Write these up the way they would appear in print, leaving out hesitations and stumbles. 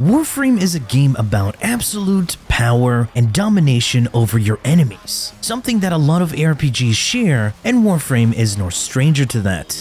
Warframe is a game about absolute power and domination over your enemies, something that a lot of ARPGs share, and Warframe is no stranger to that.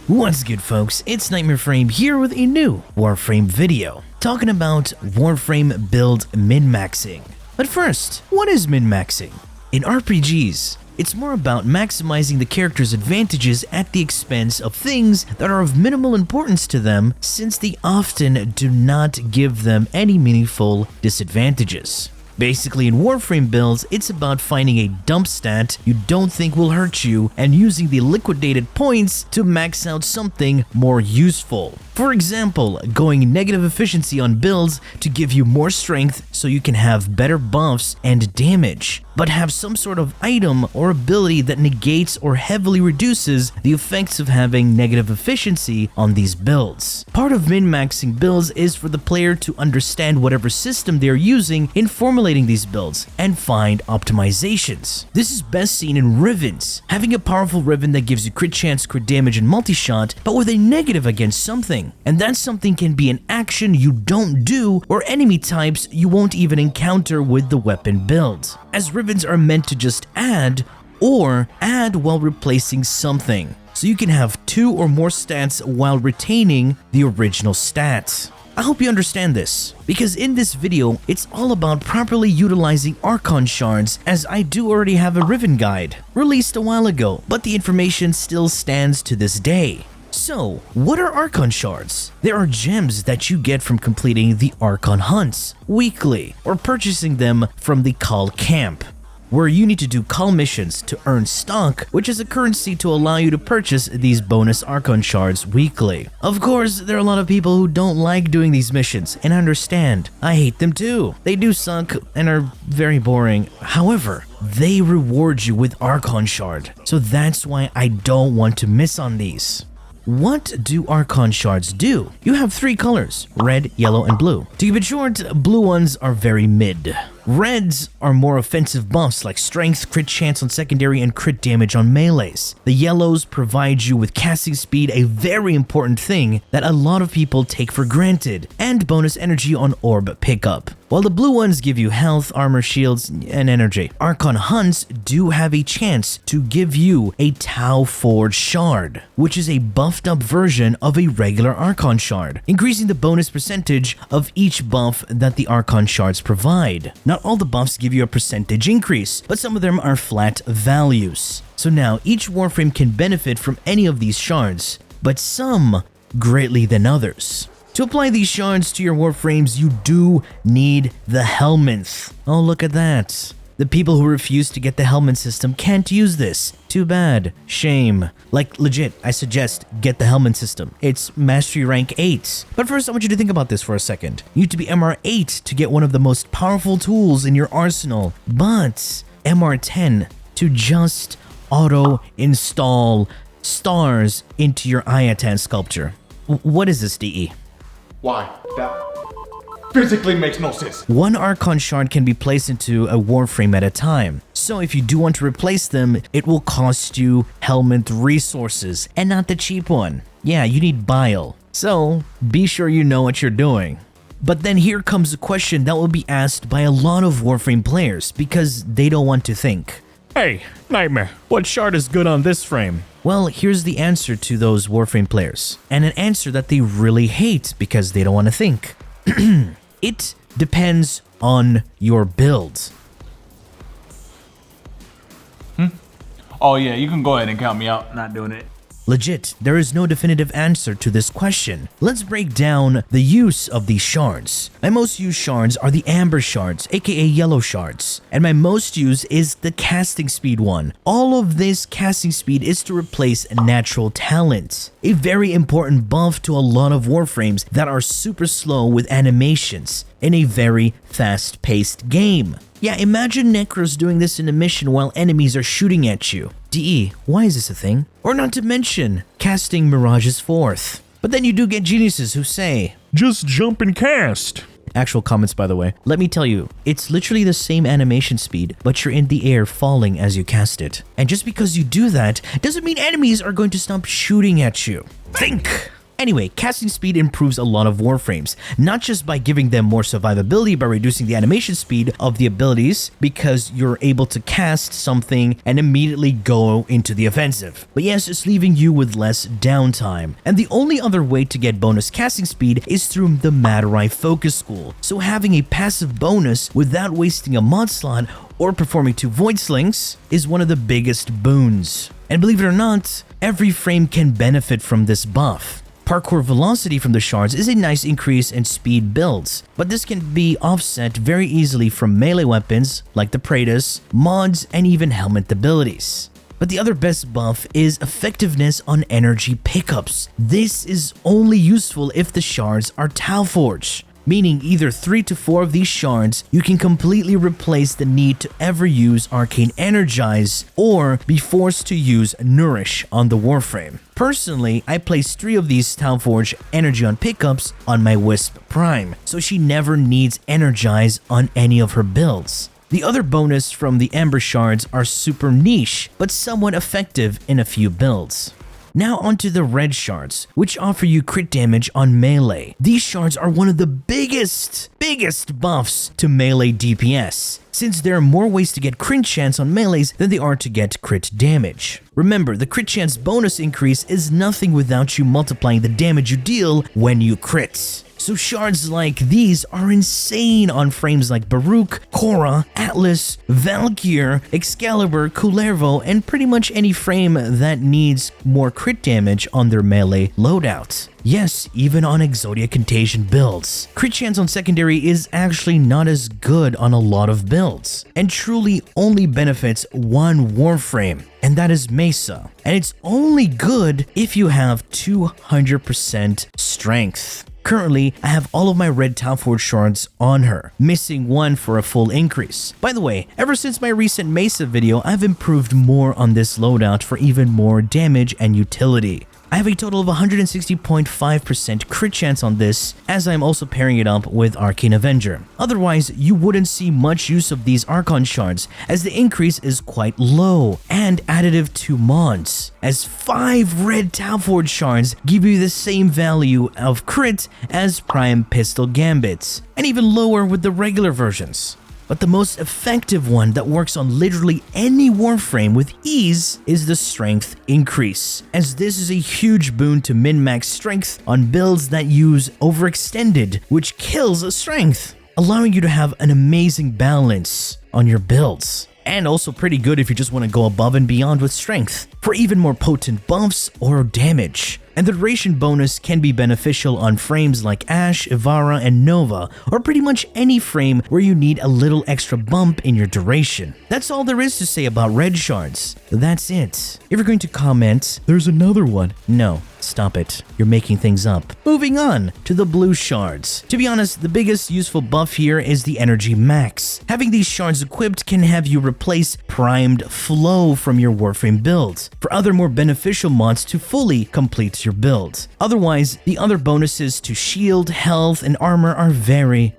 What's good, folks? It's Nightmare Frame here with a new Warframe video, talking about Warframe build min-maxing. But first, what is min-maxing? In RPGs, it's more about maximizing the character's advantages at the expense of things that are of minimal importance to them, since they often do not give them any meaningful disadvantages. Basically, in Warframe builds, it's about finding a dump stat you don't think will hurt you and using the liquidated points to max out something more useful. For example, going negative efficiency on builds to give you more strength so you can have better buffs and damage, but have some sort of item or ability that negates or heavily reduces the effects of having negative efficiency on these builds. Part of min-maxing builds is for the player to understand whatever system they are using in formulating these builds and find optimizations. This is best seen in Rivens. Having a powerful Riven that gives you crit chance, crit damage, and multi-shot, but with a negative against something. And that something can be an action you don't do or enemy types you won't even encounter with the weapon build, as Rivens are meant to just add or add while replacing something, so you can have two or more stats while retaining the original stats. I hope you understand this, because in this video, it's all about properly utilizing Archon Shards, as I do already have a Riven guide, released a while ago, but the information still stands to this day. So, what are Archon Shards? There are gems that you get from completing the Archon hunts weekly, or purchasing them from the Call camp, where you need to do call missions to earn stock, which is a currency to allow you to purchase these bonus Archon Shards weekly. Of course, there are a lot of people who don't like doing these missions, and I understand. I hate them too. They do suck and are very boring. However, they reward you with Archon Shard, so that's why I don't want to miss on these. What do Archon Shards do? You have three colors, red, yellow, and blue. To keep it short, blue ones are very mid. Reds are more offensive buffs like strength, crit chance on secondary, and crit damage on melees. The yellows provide you with casting speed, a very important thing that a lot of people take for granted, and bonus energy on orb pickup. While the blue ones give you health, armor, shields, and energy. Archon hunts do have a chance to give you a Tauforged shard, which is a buffed up version of a regular Archon shard, increasing the bonus percentage of each buff that the Archon shards provide. Not all the buffs give you a percentage increase, but some of them are flat values. So now each Warframe can benefit from any of these shards, but some greatly than others. To apply these shards to your Warframes, you do need the Helminth. Oh, look at that. The people who refuse to get the Helminth system can't use this. Too bad. Shame. Like, legit, I suggest get the Helminth system. It's Mastery Rank 8. But first, I want you to think about this for a second. You need to be MR 8 to get one of the most powerful tools in your arsenal, but MR 10 to just auto-install stars into your Ayatan sculpture. What is this, DE? Why? That physically makes no sense. One Archon Shard can be placed into a Warframe at a time. So if you do want to replace them, it will cost you Helminth resources, and not the cheap one. Yeah, you need bile. So be sure you know what you're doing. But then here comes a question that will be asked by a lot of Warframe players because they don't want to think. Hey, Nightmare, what shard is good on this frame? Well, here's the answer to those Warframe players, and an answer that they really hate because they don't want to think. It depends on your build. Oh yeah, you can go ahead and count me out. Not doing it. Legit, there is no definitive answer to this question. Let's break down the use of these shards. My most used shards are the Amber Shards, aka Yellow Shards, and my most used is the casting speed one. All of this casting speed is to replace natural talent, a very important buff to a lot of Warframes that are super slow with animations in a very fast-paced game. Yeah, imagine Necros doing this in a mission while enemies are shooting at you. DE, why is this a thing? Or not to mention, casting Mirages forth. But then you do get geniuses who say, just jump and cast. actual comments, by the way. Let me tell you, it's literally the same animation speed, but you're in the air falling as you cast it. And just because you do that, doesn't mean enemies are going to stop shooting at you. Think! Anyway, casting speed improves a lot of Warframes, not just by giving them more survivability by reducing the animation speed of the abilities, because you're able to cast something and immediately go into the offensive, but yes, it's leaving you with less downtime. And the only other way to get bonus casting speed is through the Madurai Focus School, so having a passive bonus without wasting a mod slot or performing 2 Void Slings is one of the biggest boons. And believe it or not, every frame can benefit from this buff. Parkour Velocity from the shards is a nice increase in speed builds, but this can be offset very easily from melee weapons like the Praetus, mods, and even helmet abilities. But the other best buff is effectiveness on energy pickups. This is only useful if the shards are Tauforged, meaning either 3 to 4 of these shards, you can completely replace the need to ever use Arcane Energize or be forced to use Nourish on the Warframe. Personally, I placed 3 of these Tauforged Energy on pickups on my Wisp Prime, so she never needs Energize on any of her builds. The other bonus from the Ember Shards are super niche, but somewhat effective in a few builds. Now onto the red shards, which offer you crit damage on melee. These shards are one of the biggest buffs to melee DPS, since there are more ways to get crit chance on melees than there are to get crit damage. Remember, the crit chance bonus increase is nothing without you multiplying the damage you deal when you crit. So shards like these are insane on frames like Baruch, Korra, Atlas, Valkyr, Excalibur, Kullervo, and pretty much any frame that needs more crit damage on their melee loadout. Yes, even on Exodia Contagion builds. Crit chance on secondary is actually not as good on a lot of builds, and truly only benefits one Warframe, and that is Mesa. And it's only good if you have 200% strength. Currently, I have all of my red Tauforged shards on her, missing one for a full increase. By the way, ever since my recent Mesa video, I've improved more on this loadout for even more damage and utility. I have a total of 160.5% crit chance on this, as I'm also pairing it up with Arcane Avenger. Otherwise, you wouldn't see much use of these Archon Shards, as the increase is quite low and additive to mods, as 5 red Tauforged shards give you the same value of crit as Prime Pistol Gambits, and even lower with the regular versions. But the most effective one that works on literally any Warframe with ease is the Strength Increase, as this is a huge boon to min-max strength on builds that use Overextended, which kills strength, allowing you to have an amazing balance on your builds. And also pretty good if you just want to go above and beyond with strength, for even more potent buffs or damage. And the duration bonus can be beneficial on frames like Ashe, Ivara, and Nova, or pretty much any frame where you need a little extra bump in your duration. That's all there is to say about red shards. That's it. If you're going to comment, there's another one. No, stop it. You're making things up. Moving on to the blue shards. To be honest, the biggest useful buff here is the energy max. Having these shards equipped can have you replace primed flow from your Warframe build for other more beneficial mods to fully complete your build. Otherwise, the other bonuses to shield, health, and armor are very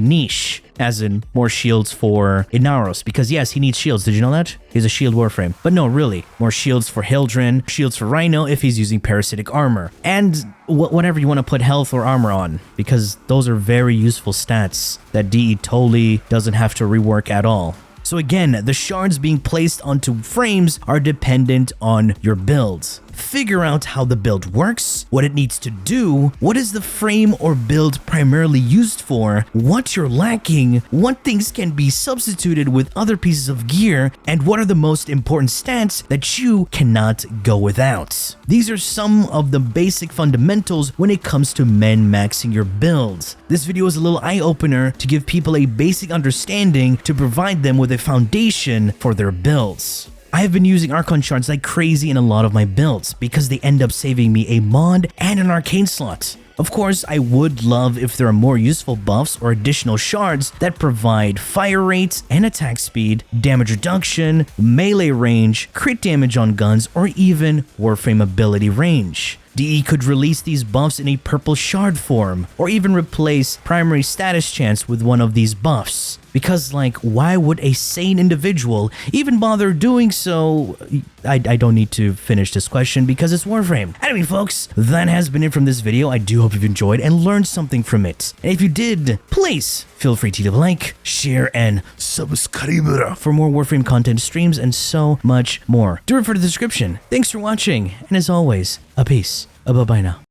niche. As in, more shields for Inaros, because yes, he needs shields. Did you know that? He's a shield Warframe. But no, really. More shields for Hildren, shields for Rhino if he's using parasitic armor, and whatever you want to put health or armor on, because those are very useful stats that DE totally doesn't have to rework at all. So again, the shards being placed onto frames are dependent on your builds. Figure out how the build works, what it needs to do, what is the frame or build primarily used for, what you're lacking, what things can be substituted with other pieces of gear, and what are the most important stats that you cannot go without. These are some of the basic fundamentals when it comes to min-maxing your builds. This video is a little eye-opener to give people a basic understanding to provide them with a foundation for their builds. I have been using Archon Shards like crazy in a lot of my builds because they end up saving me a mod and an arcane slot. Of course, I would love if there are more useful buffs or additional shards that provide fire rates and attack speed, damage reduction, melee range, crit damage on guns, or even Warframe ability range. DE could release these buffs in a purple shard form, or even replace primary status chance with one of these buffs. Because, like, why would a sane individual even bother doing so? I don't need to finish this question because it's Warframe. Anyway, folks, that has been it from this video. I do hope you've enjoyed and learned something from it. And if you did, please feel free to leave a like, share, and subscribe for more Warframe content, streams, and so much more. Do refer to the description. Thanks for watching, and as always, a peace. Bye-bye now.